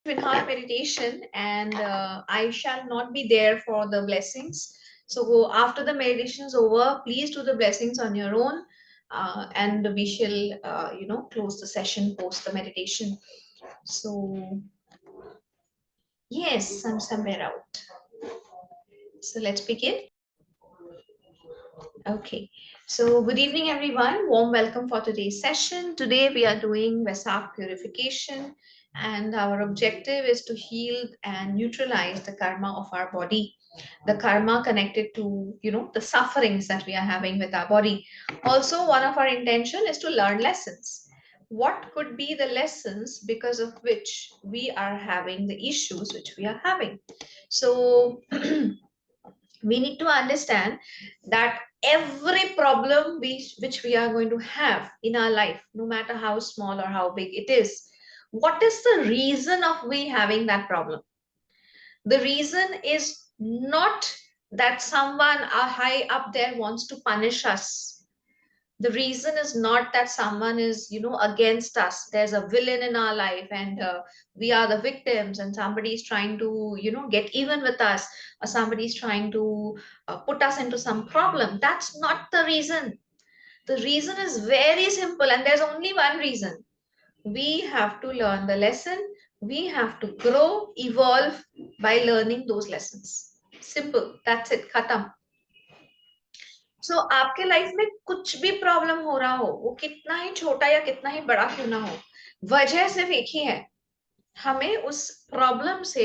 in our meditation, and I shall not be there for the blessings. So after the meditation is over, please do the blessings on your own, and we shall, close the session post the meditation. So yes, I'm somewhere out. So let's begin. Okay, so good evening, everyone. Warm welcome for today's session. Today we are doing Vesak purification, and our objective is to heal and neutralize the karma of our body, the karma connected to the sufferings that we are having with our body. Also, one of our intention is to learn lessons. What could be the lessons because of which we are having the issues which we are having? So we need to understand that every problem which we are going to have in our life, no matter how small or how big it is, what is the reason of we having that problem? The reason is not that someone high up there wants to punish us. The reason is not that someone is against us. There's a villain in our life, and we are the victims, and somebody is trying to get even with us, or somebody is trying to put us into some problem. That's not the reason. The reason is very simple, and there's only one reason. We have to learn the lesson. We have to grow, evolve by learning those lessons. Simple. That's it. Khatam. सो आपके life में कुछ भी problem हो रहा हो, वो कितना ही छोटा या कितना ही बड़ा क्यों ना हो, वजह सिर्फ एक ही है। हमें उस प्रॉब्लम से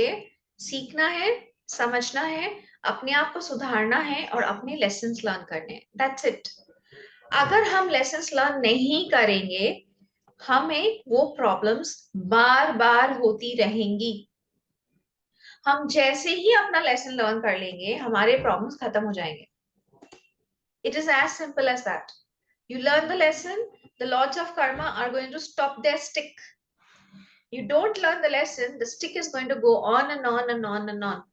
सीखना है, समझना है, अपने आप को सुधारना है और अपने लेसन्स लर्न करने हैं। That's it. अगर हम लेसन्स लर्न नहीं करेंगे, हमें वो प्रॉब्लम्स बार बार होती रहेंगी। हम जैसे ही अपना लेसन लर्न कर लेंगे, हमारे प्रॉब्लम्स खत्म हो जाएंगे। It is as simple as that. You learn the lesson, the laws of karma are going to stop their stick. You don't learn the lesson, the stick is going to go on and on and on and on.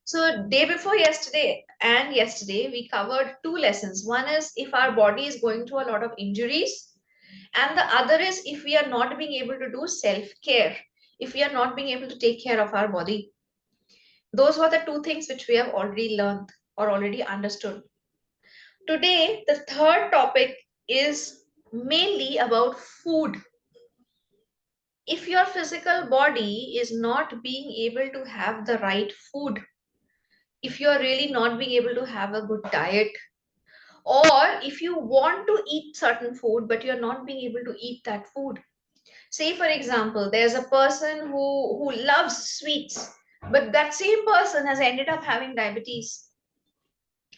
So day before yesterday and yesterday, we covered two lessons. One is if our body is going through a lot of injuries, and the other is if we are not being able to do self-care, if we are not being able to take care of our body. Those were the two things which we have already learned or already understood. Today, the third topic is mainly about food. If your physical body is not being able to have the right food, if you are really not being able to have a good diet, or if you want to eat certain food but you're not being able to eat that food. Say for example, there's a person who loves sweets, but that same person has ended up having diabetes.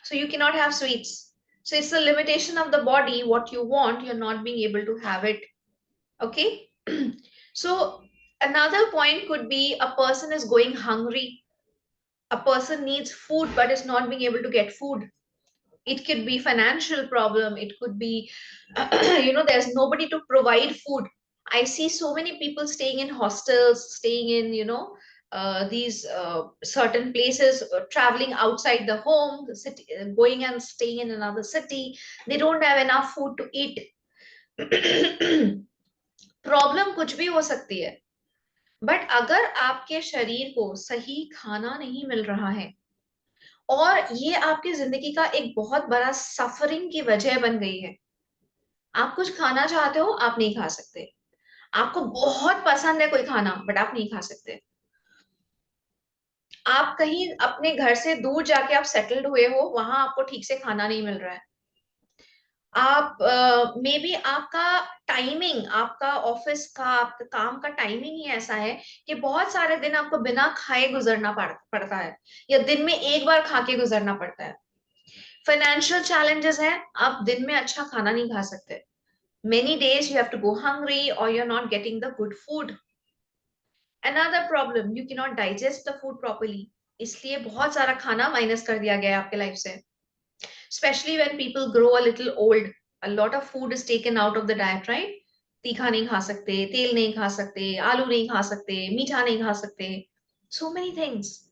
So you cannot have sweets. So it's the limitation of the body. What you want, you're not being able to have it. Okay. So another point could be a person is going hungry. A person needs food but is not being able to get food. It could be financial problem. It could be, there's nobody to provide food. I see so many people staying in hostels, staying in, these certain places, traveling outside the home, the city, going and staying in another city. They don't have enough food to eat. Problem कुछ भी हो सकती है, but अगर आपके शरीर को सही खाना नहीं मिल रहा है और ये आपकी जिंदगी का एक बहुत बड़ा सफरिंग की वजह बन गई है, आप कुछ खाना चाहते हो, आप नहीं खा सकते। आपको बहुत पसंद है कोई खाना, बट आप नहीं खा सकते। आप कहीं अपने घर से दूर जाके आप सेटल्ड हुए हो, वहां आपको ठीक से खाना नहीं मिल रहा है। आप मे बी आपका टाइमिंग, आपका ऑफिस का, आपका काम का टाइमिंग ही ऐसा है कि बहुत सारे दिन आपको बिना खाए गुजरना पड़ता है, या दिन में एक बार खा के गुजरना पड़ता है। फाइनेंशियल चैलेंजेस है, आप दिन में अच्छा खाना नहीं खा सकते। Many days you have to go hungry और you are not getting the good food. Another problem, you cannot digest the food properly. इसलिए बहुत सारा खाना माइनस कर दिया गया है आपके लाइफ से। Especially when people grow a little old, a lot of food is taken out of the diet, right? तीखा नहीं खा सकते, तेल नहीं खा सकते, आलू नहीं खा सकते, मीठा नहीं खा सकते. So many things.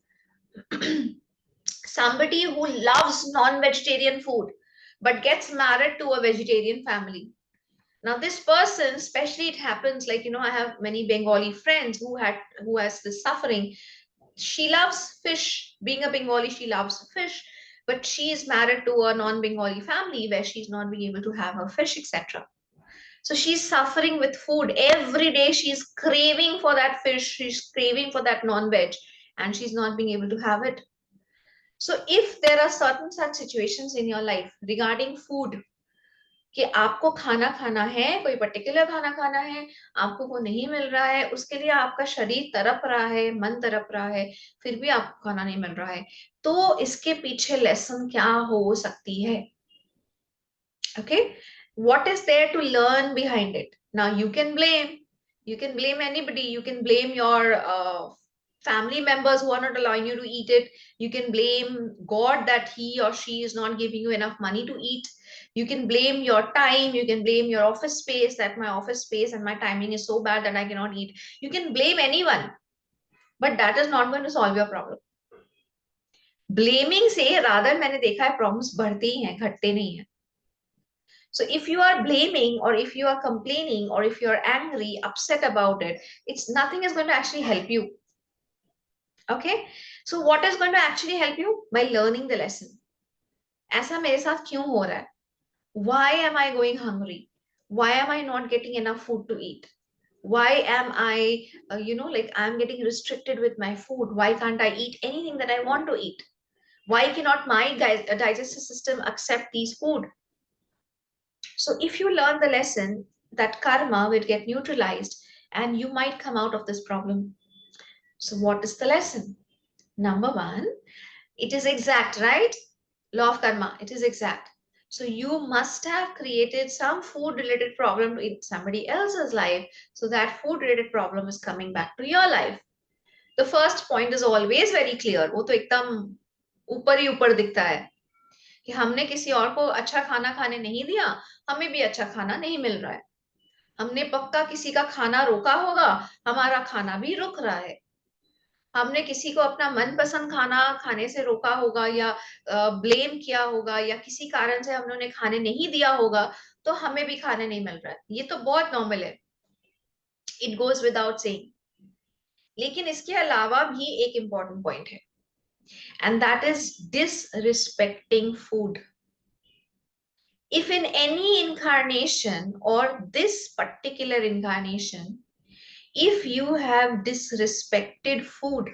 Somebody who loves non-vegetarian food but gets married to a vegetarian family. Now this person, especially it happens like, I have many Bengali friends who has this suffering. She loves fish. Being a Bengali, she loves fish, but she is married to a non-Bengali family where she's not being able to have her fish, etc. So she's suffering with food. Every day she's craving for that fish, she's craving for that non-veg, and she's not being able to have it. So if there are certain such situations in your life regarding food, कि आपको खाना खाना है, कोई particular खाना खाना है, आपको वो नहीं मिल रहा है, उसके लिए आपका शरीर तड़प रहा है, मन तड़प रहा है, फिर भी आपको खाना नहीं मिल रहा है, तो इसके पीछे लेसन क्या हो सकती है? Okay, what is there to learn behind it? Now you can blame anybody. You can blame your family members who are not allowing you to eat it. You can blame God that he or she is not giving you enough money to eat. You can blame your time. You can blame your office space, that my office space and my timing is so bad that I cannot eat. You can blame anyone, but that is not going to solve your problem. Blaming से rather मैंने देखा है problems बढ़ते ही हैं, घटते नहीं हैं. So if you are blaming or if you are complaining or if you're angry, upset about it, it's nothing is going to actually help you. Okay. So what is going to actually help you? By learning the lesson. ऐसा मेरे साथ क्यों हो रहा है? Why am I going hungry? Why am I not getting enough food to eat? Why am I, like I'm getting restricted with my food? Why can't I eat anything that I want to eat? Why cannot my digestive system accept these food? So if you learn the lesson, that karma will get neutralized and you might come out of this problem. So what is the lesson? Number one, it is exact, right? Law of karma, it is exact. So you must have created some food related problem in somebody else's life. So that food related problem is coming back to your life. The first point is always very clear. वो तो एकदम ऊपर ही ऊपर दिखता है कि हमने किसी और को अच्छा खाना खाने नहीं दिया, हमें भी अच्छा खाना नहीं मिल रहा है. हमने पक्का किसी का खाना रोका होगा, हमारा खाना भी रुक रहा है. हमने किसी को अपना मनपसंद खाना खाने से रोका होगा या ब्लेम किया होगा या किसी कारण से हमने उन्हें खाने नहीं दिया होगा, तो हमें भी खाने नहीं मिल रहा है. ये तो बहुत नॉर्मल है. It goes without saying. लेकिन इसके अलावा भी एक इंपॉर्टेंट पॉइंट है, and that is disrespecting food. If in any incarnation or this particular incarnation, if you have disrespected food,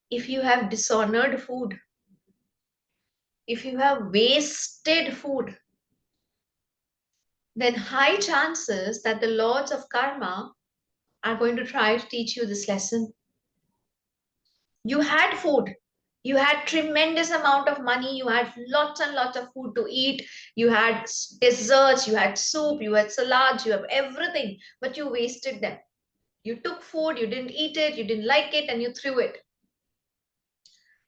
if you have dishonored food, if you have wasted food, then high chances that the lords of karma are going to try to teach you this lesson. You had food, you had tremendous amount of money, you had lots and lots of food to eat, you had desserts, you had soup, you had salads, you have everything, but you wasted them. You took food, you didn't eat it, you didn't like it, and you threw it.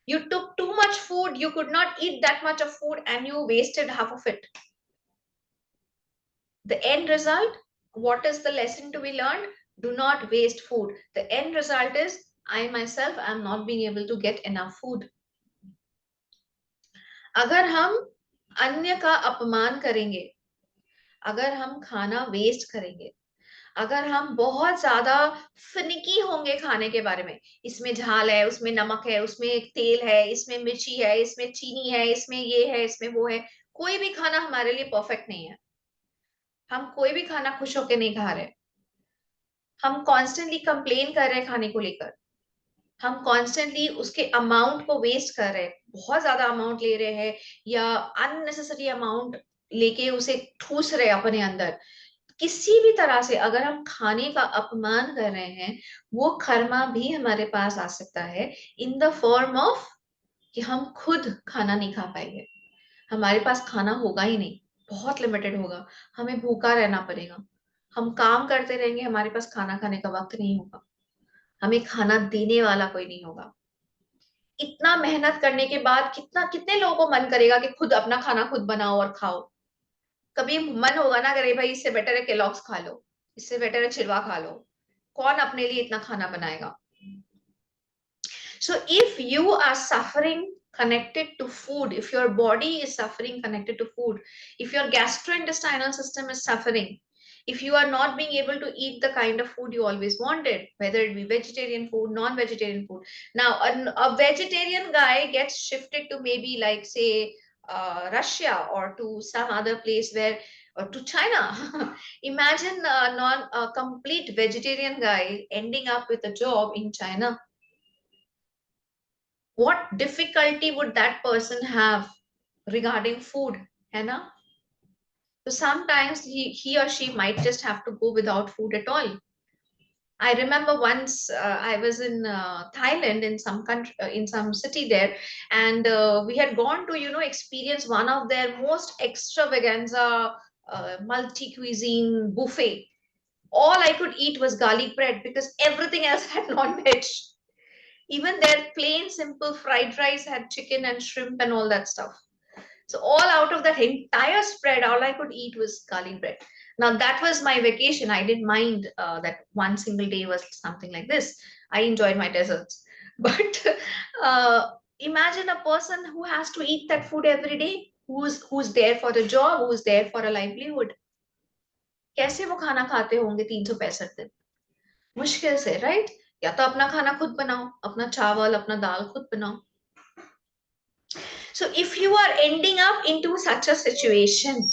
You took too much food, you could not eat that much of food, and you wasted half of it. The end result, what is the lesson to be learned? Do not waste food. The end result is, I myself am not being able to get enough food. अगर हम अन्य का अपमान करेंगे, अगर हम खाना waste करेंगे, अगर हम बहुत ज्यादा फिनिकी होंगे खाने के बारे में, इसमें झाल है, उसमें नमक है, उसमें तेल है, इसमें मिर्ची है, इसमें चीनी है, इसमें ये है, इसमें वो है, कोई भी खाना हमारे लिए परफेक्ट नहीं है. हम कोई भी खाना खुश होकर नहीं खा रहे. हम कॉन्स्टेंटली कंप्लेन कर रहे हैं खाने को लेकर. हम कॉन्स्टेंटली उसके अमाउंट को वेस्ट कर रहे हैं, बहुत ज्यादा अमाउंट ले रहे हैं या अननेसेसरी अमाउंट लेके उसे ठूस रहे अपने अंदर. किसी भी तरह से अगर हम खाने का अपमान कर रहे हैं, वो कर्मा भी हमारे पास आ सकता है इन द फॉर्म ऑफ कि हम खुद खाना नहीं खा पाएंगे. हमारे पास खाना होगा ही नहीं, बहुत लिमिटेड होगा, हमें भूखा रहना पड़ेगा. हम काम करते रहेंगे, हमारे पास खाना खाने का वक्त नहीं होगा, हमें खाना देने वाला कोई नहीं होगा. इतना मेहनत करने के बाद कितने लोगों को मन करेगा कि खुद अपना खाना खुद बनाओ और खाओ? कभी मन होगा ना, करे भाई इससे बेटर है केलॉग्स खा लो, इससे बेटर है चिरवा खा लो. कौन अपने लिए इतना खाना बनाएगा? So if you are suffering connected to food, if your body is suffering connected to food, if your gastrointestinal system is suffering, if you are not being able to eat the kind of food you always wanted, whether it be vegetarian food, non-vegetarian food. Now, a vegetarian guy gets shifted to maybe like say Russia or to some other place where, or to China. Imagine a complete vegetarian guy ending up with a job in China. What difficulty would that person have regarding food, Hannah? So sometimes he or she might just have to go without food at all. I remember once I was in Thailand, in some country, in some city there, and we had gone to, experience one of their most extravaganza multi cuisine buffet. All I could eat was garlic bread because everything else had non-veg. Even their plain simple fried rice had chicken and shrimp and all that stuff. So all out of that entire spread, all I could eat was garlic bread. Now that was my vacation. I didn't mind that one single day was something like this. I enjoyed my desserts. But imagine a person who has to eat that food every day, who's there for the job, who's there for a livelihood. कैसे वो खाना खाते होंगे 365 दिन? मुश्किल से, right? या तो अपना खाना खुद बनाओ, अपना चावल, अपना दाल खुद बनाओ. So if you are ending up into such a situation,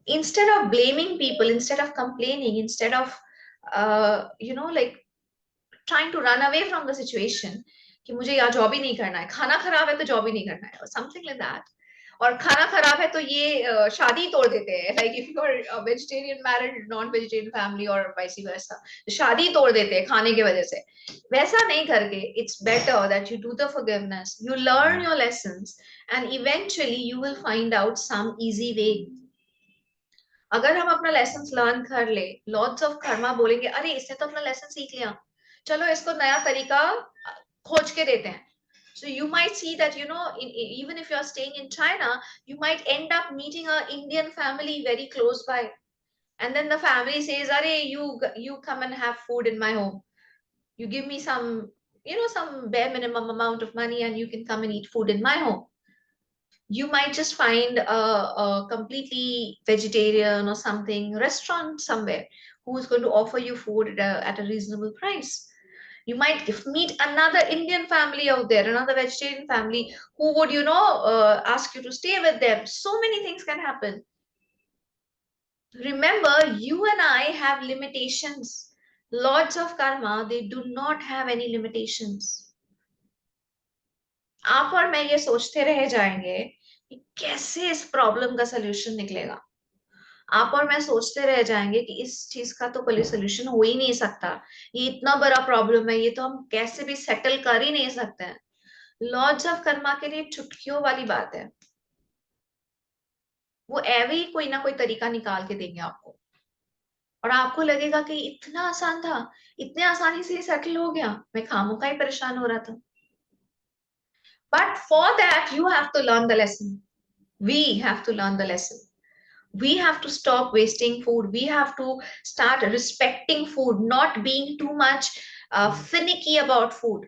instead of blaming people, instead of complaining, instead of like trying to run away from the situation, कि मुझे यहाँ जॉब ही नहीं करना है, खाना खराब है तो जॉब ही नहीं करना है, or something like that. और खाना खराब है तो ये शादी तोड़ देते हैं, like if you are a vegetarian married non vegetarian family or vice versa, शादी तोड़ देते हैं खाने की वजह से. वैसा नहीं करके, it's better that you do the forgiveness, you learn your lessons, and eventually you will find out some easy way. अगर हम अपना लेसन लर्न कर ले, लॉर्ड्स ऑफ कर्मा बोलेंगे अरे इसने तो अपना लेसन सीख लिया, चलो इसको नया तरीका खोज के देते हैं. So you might see that, even if you're staying in China, you might end up meeting a Indian family very close by. And then the family says, Are, you come and have food in my home. You give me some bare minimum amount of money and you can come and eat food in my home. You might just find a completely vegetarian or something restaurant somewhere who is going to offer you food at a reasonable price. You might meet another Indian family out there, another vegetarian family who would, ask you to stay with them. So many things can happen. Remember, you and I have limitations. Lords of karma, they do not have any limitations. आप और मैं ये सोचते रह जाएंगे कि कैसे इस प्रॉब्लम का सलूशन निकलेगा. आप और मैं सोचते रह जाएंगे कि इस चीज का तो कोई सोल्यूशन हो ही नहीं सकता, ये इतना बड़ा प्रॉब्लम है, ये तो हम कैसे भी सेटल कर ही नहीं सकते हैं. लॉर्ड्स ऑफ कर्मा के लिए चुटकियों वाली बात है. वो एवे ही कोई ना कोई तरीका निकाल के देंगे आपको, और आपको लगेगा कि इतना आसान था, इतने आसानी से सेटल हो गया, मैं खामों का ही परेशान हो रहा था. But for that you have to learn the lesson. We have to learn the lesson. We have to stop wasting food. We have to start respecting food, not being too much finicky about food.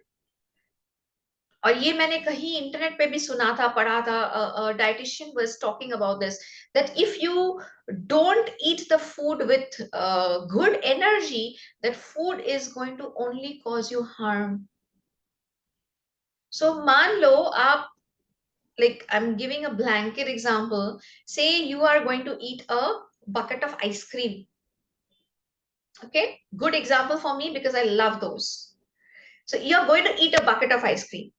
और ये मैंने कहीं internet पे भी सुना था, पढ़ा था, dietitian was talking about this, that if you don't eat the food with good energy, that food is going to only cause you harm. So मान लो आप, like I'm giving a blanket example, say you are going to eat a bucket of ice cream. Okay, good example for me because I love those. So you're going to eat a bucket of ice cream,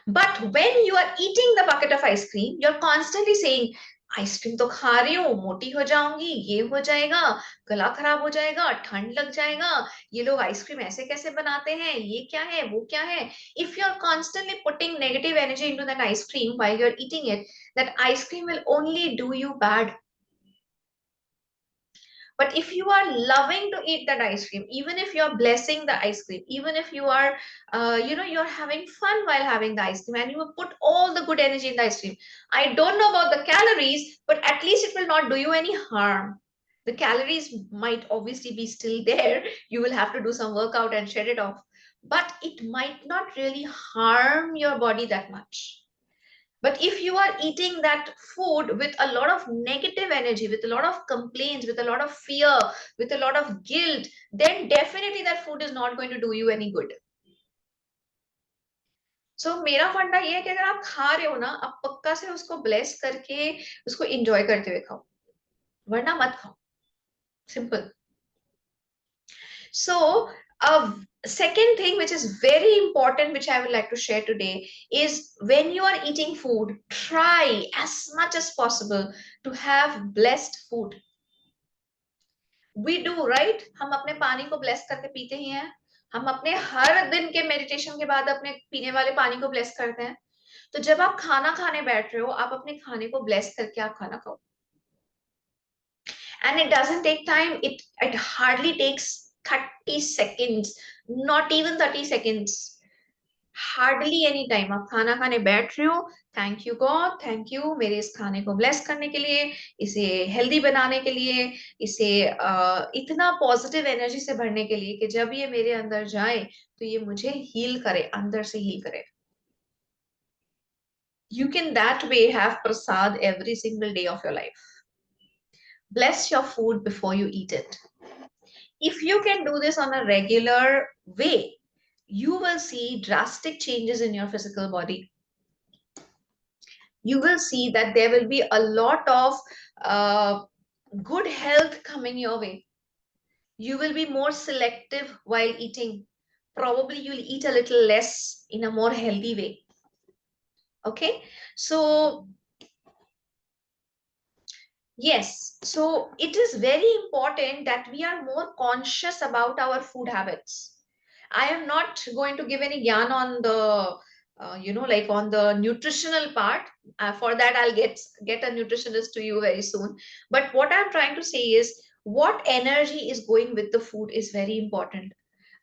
but when you are eating the bucket of ice cream, you're constantly saying, ice cream तो खा रही हूँ, मोटी हो जाऊंगी, ये हो जाएगा, गला खराब हो जाएगा, ठंड लग जाएगा, ये लोग आइसक्रीम ऐसे कैसे बनाते हैं, ये क्या है, वो क्या है. If you're constantly putting negative energy into that ice cream while you're eating it, that ice cream will only do you bad. But if you are loving to eat that ice cream, even if you're blessing the ice cream, even if you are, you're having fun while having the ice cream, and you will put all the good energy in the ice cream. I don't know about the calories, but at least it will not do you any harm. The calories might obviously be still there. You will have to do some workout and shed it off, but it might not really harm your body that much. But if you are eating that food with a lot of negative energy, with a lot of complaints, with a lot of fear, with a lot of guilt, then definitely that food is not going to do you any good. So मेरा फंडा ये है कि अगर आप खा रहे हो ना, आप पक्का से उसको ब्लेस करके उसको एंजॉय करते हुए खाओ, वरना मत खाओ. Simple. So, a second thing which is very important, which I would like to share today, is when you are eating food, try as much as possible to have blessed food. We do, right? हम अपने पानी को bless करके पीते ही हैं. हम अपने हर दिन के मेडिटेशन के बाद अपने पीने वाले पानी को bless करते हैं. तो जब आप खाना खाने बैठ रहे हो, आप अपने खाने को bless करके आप खाना खाओ. And it doesn't take time. It hardly takes 30 seconds, not even 30 seconds. Hardly any time. आप खाना खाने बैठ रहे हो, thank you God, thank you मेरे इस खाने को ब्लेस करने के लिए, इसे हेल्दी बनाने के लिए, इसे इतना पॉजिटिव एनर्जी से भरने के लिए कि जब ये मेरे अंदर जाए तो ये मुझे हील करे, अंदर से हील करे. You can that way have prasad every single day of your life. Bless your food before you eat it. If you can do this on a regular way, you will see drastic changes in your physical body. You will see that there will be a lot of good health coming your way. You will be more selective while eating. Probably you'll eat a little less in a more healthy way. Okay, so yes, so it is very important that we are more conscious about our food habits. I am not going to give any gyan on the, like on the nutritional part. For that, I'll get a nutritionist to you very soon. But what I'm trying to say is, what energy is going with the food is very important.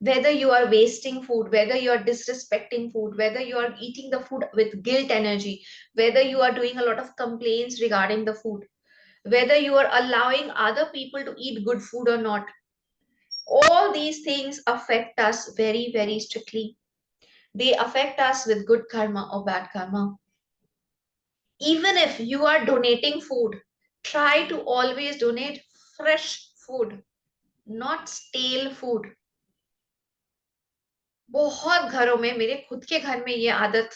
Whether you are wasting food, whether you are disrespecting food, whether you are eating the food with guilt energy, whether you are doing a lot of complaints regarding the food, whether you are allowing other people to eat good food or not, all these things affect us very, very strictly. They affect us with good karma or bad karma. Even if you are donating food, try to always donate fresh food, not stale food. बहुत घरों में, मेरे खुद के घर में ये आदत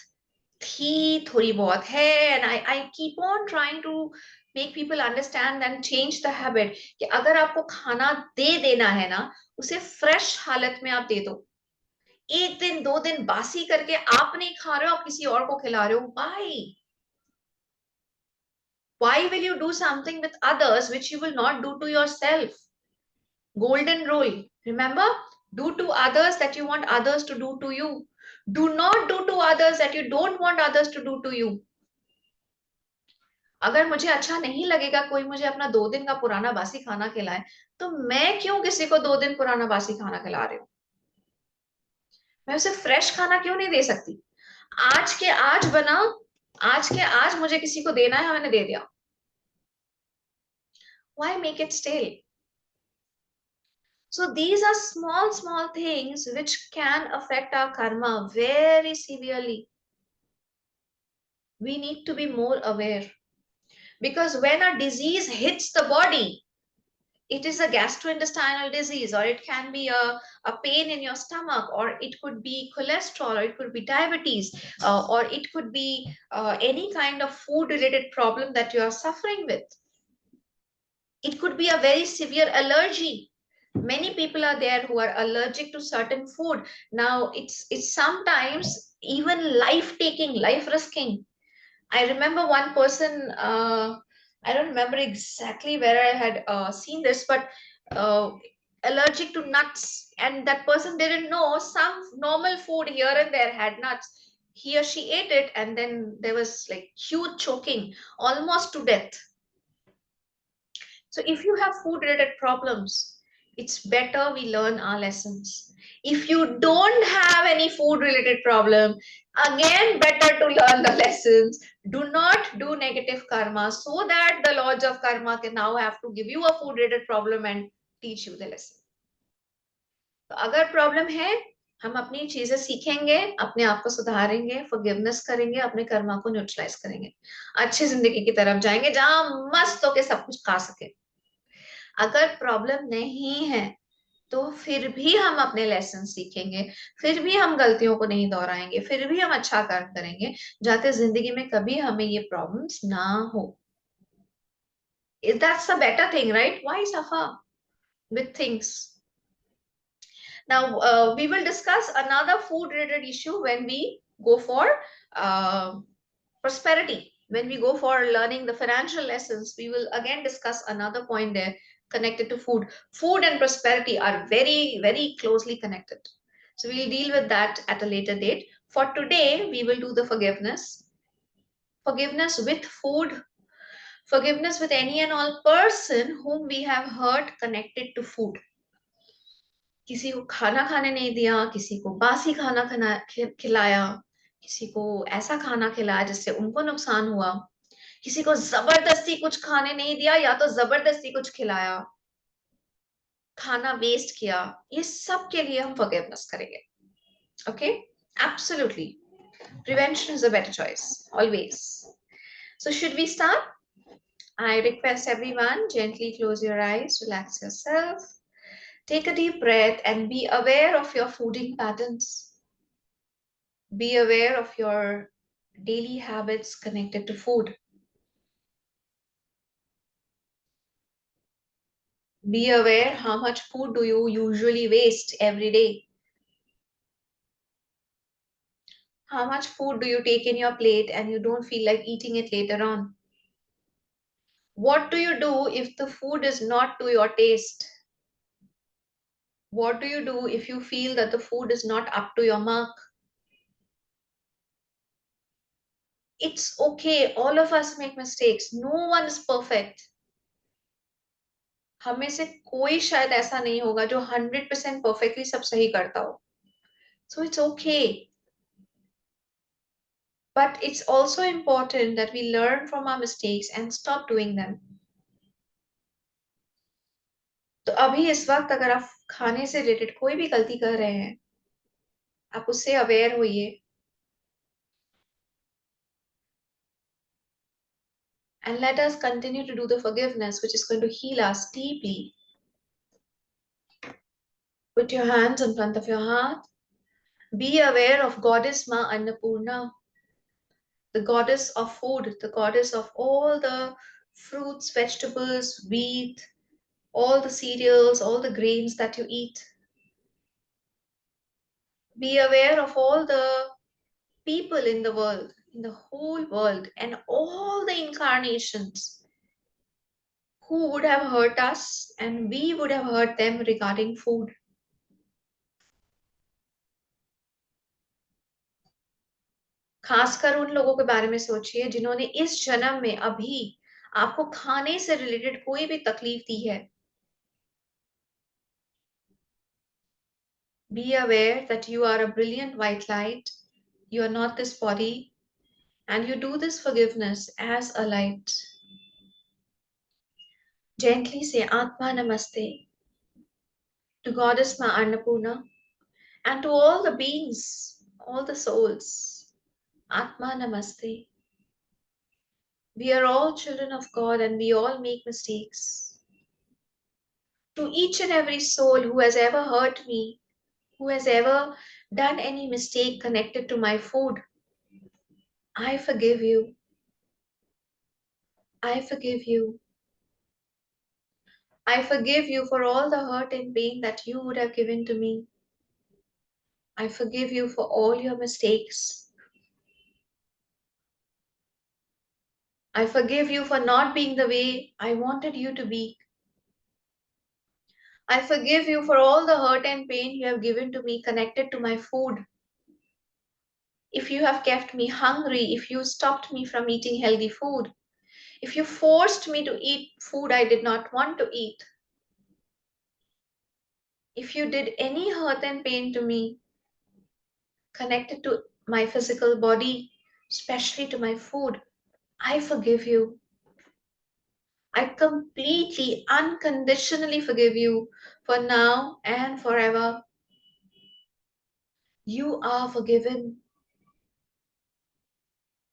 थी, थोड़ी बहुत है, and I keep on trying to make people understand and change the habit कि अगर आपको खाना दे देना है ना, उसे फ्रेश हालत में आप दे दो. एक दिन दो दिन बासी करके आप नहीं खा रहे हो, आप किसी और को खिला रहे हो. Why will you do something with others which you will not do to yourself? Golden rule, remember, do to others that you want others to do to you. Do not do to others that you don't want others to do to you. अगर मुझे अच्छा नहीं लगेगा कोई मुझे अपना 2 दिन का पुराना बासी खाना खिलाए, तो मैं क्यों किसी को 2 दिन पुराना बासी खाना खिला रही हूँ? मैं उसे फ्रेश खाना क्यों नहीं दे सकती? आज के आज बना, आज के आज मुझे किसी को देना है, मैंने दे दिया. Why make it stale? So these are small, small things which can affect our karma very severely. We need to be more aware, because when a disease hits the body, it is a gastrointestinal disease, or it can be a pain in your stomach, or it could be cholesterol, or it could be diabetes, or it could be any kind of food related problem that you are suffering with. It could be a very severe allergy. Many people are there who are allergic to certain food. Now it's sometimes even life taking, life risking. I remember one person, I don't remember exactly where I had seen this, but uh, allergic to nuts, and that person didn't know some normal food here and there had nuts. He or she ate it, and then there was like huge choking, almost to death. So if you have food related problems, it's better we learn our lessons. If you don't have any food related problem, again better to learn the lessons. Do not do negative karma, so that the lords of karma can now have to give you a food related problem and teach you the lesson. तो अगर problem है, हम अपनी चीजें सीखेंगे, अपने आप को सुधारेंगे, फॉरगिवनेस करेंगे, अपने कर्मा को न्यूट्रलाइज करेंगे, अच्छी जिंदगी की तरफ जाएंगे जहां मस्त होके सब कुछ खा सके। अगर प्रॉब्लम नहीं है तो फिर भी हम अपने लेसन सीखेंगे, फिर भी हम गलतियों को नहीं दोहराएंगे, फिर भी हम अच्छा कर्म करेंगे, जाते जिंदगी में कभी हमें ये प्रॉब्लम्स ना हो। That's a better thing, right? Why suffer with things? Now, we will discuss another food related issue when we go for uh, prosperity. When we go for learning the financial lessons, we will again discuss another point there connected to food. Food and prosperity are very, very closely connected. So we'll deal with that at a later date. For today, we will do the forgiveness. Forgiveness with food, forgiveness with any and all person whom we have hurt connected to food. किसी को खाना खाने नहीं दिया, किसी को बासी खिलाया, किसी को ऐसा खाना खिलाया जिससे उनको नुकसान हुआ, किसी को जबरदस्ती कुछ खाने नहीं दिया या तो जबरदस्ती कुछ खिलाया, खाना वेस्ट किया, ये सब के लिए हम फॉरगिवनेस करेंगे। Okay, absolutely, prevention is a better choice always. So should we start? I request everyone, gently close your eyes, relax yourself, take a deep breath, and be aware of your fooding patterns. Be aware of your daily habits connected to food. Be aware how much food do you usually waste every day. How much food do you take in your plate and you don't feel like eating it later on? What do you do if the food is not to your taste? What do you do if you feel that the food is not up to your mark? It's okay. All of us make mistakes. No one is perfect. हम में से कोई शायद ऐसा नहीं होगा जो 100% perfectly सब सही करता हो. So it's okay. But it's also important that we learn from our mistakes and stop doing them. तो अभी इस वक्त अगर आप खाने से रिलेटेड कोई भी गलती कर रहे हैं, आप उससे अवेयर होइए. And let us continue to do the forgiveness, which is going to heal us deeply. Put your hands in front of your heart. Be aware of Goddess Ma Annapurna, the goddess of food, the goddess of all the fruits, vegetables, wheat, all the cereals, all the grains that you eat. Be aware of all the people in the world, in the whole world, and all the incarnations who would have hurt us and we would have hurt them regarding food. खासकर उन लोगों के बारे में सोचिए जिन्होंने इस जन्म में अभी आपको खाने से रिलेटेड कोई भी तकलीफ दी है. Be aware that you are a brilliant white light. You are not this body, and you do this forgiveness as a light. Gently say Atma Namaste to Goddess Ma Annapurna and to all the beings, all the souls. Atma Namaste. We are all children of God and we all make mistakes. To each and every soul who has ever hurt me, who has ever done any mistake connected to my food, I forgive you. I forgive you. I forgive you for all the hurt and pain that you would have given to me. I forgive you for all your mistakes. I forgive you for not being the way I wanted you to be. I forgive you for all the hurt and pain you have given to me connected to my food. If you have kept me hungry, if you stopped me from eating healthy food, if you forced me to eat food I did not want to eat, if you did any hurt and pain to me connected to my physical body, especially to my food, I forgive you. I completely, unconditionally forgive you for now and forever. You are forgiven.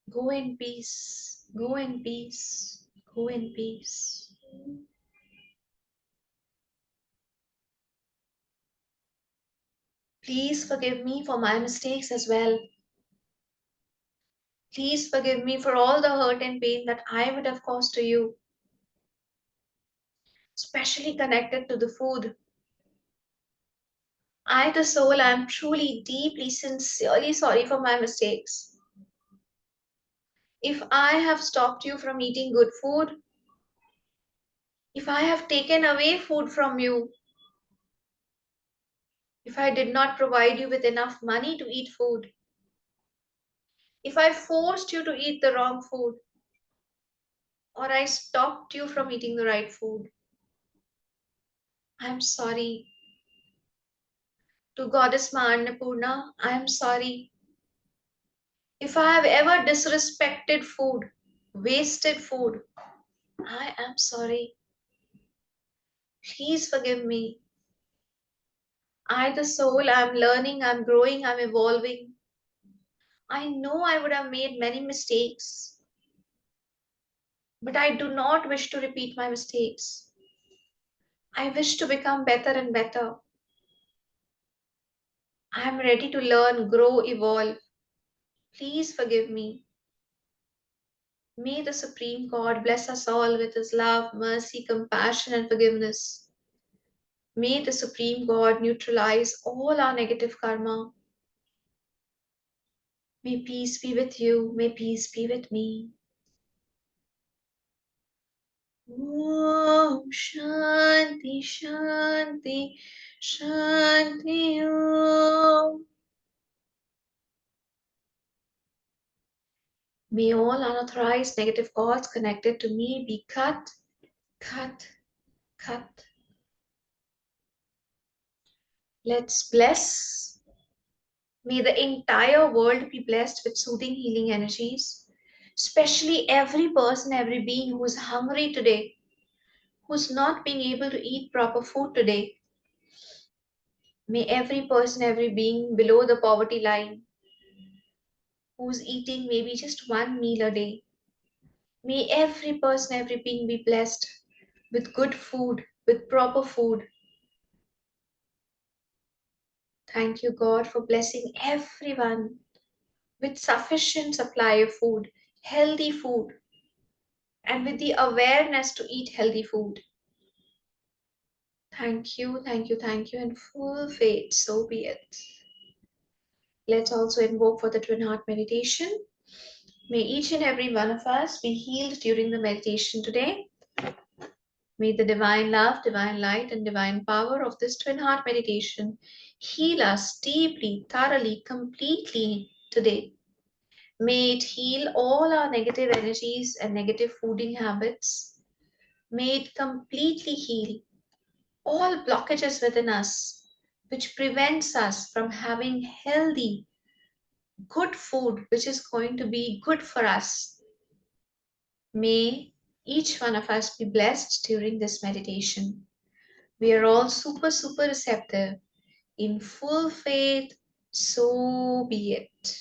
Go in peace. Go in peace. Go in peace. Please forgive me for my mistakes as well. Please forgive me for all the hurt and pain that I would have caused to you, especially connected to the food. I, the soul, am truly, deeply, sincerely sorry for my mistakes. If I have stopped you from eating good food, if I have taken away food from you, if I did not provide you with enough money to eat food, if I forced you to eat the wrong food, or I stopped you from eating the right food, I am sorry. To Goddess Ma Annapurna, I am sorry. If I have ever disrespected food, wasted food, I am sorry. Please forgive me. I, the soul, I'm learning, I'm growing, I'm evolving. I know I would have made many mistakes, but I do not wish to repeat my mistakes. I wish to become better and better. I am ready to learn, grow, evolve. Please forgive me. May the Supreme God bless us all with His love, mercy, compassion, and forgiveness. May the Supreme God neutralize all our negative karma. May peace be with you. May peace be with me. Om Shanti Shanti Shanti Om. May all unauthorized negative calls connected to me be cut, cut, cut. Let's bless. May the entire world be blessed with soothing, healing energies, especially every person, every being who is hungry today, who's not being able to eat proper food today. May every person, every being below the poverty line, who's eating maybe just one meal a day, may every person, every being be blessed with good food, with proper food. Thank you, God, for blessing everyone with sufficient supply of food, healthy food, and with the awareness to eat healthy food. Thank you, thank you, thank you, and full faith, so be it. Let's also invoke for the twin heart meditation. May each and every one of us be healed during the meditation today. May the divine love, divine light, and divine power of this twin heart meditation heal us deeply, thoroughly, completely today. May it heal all our negative energies and negative fooding habits. May it completely heal all blockages within us, which prevents us from having healthy, good food, which is going to be good for us. May each one of us be blessed during this meditation. We are all super, super receptive, in full faith, so be it.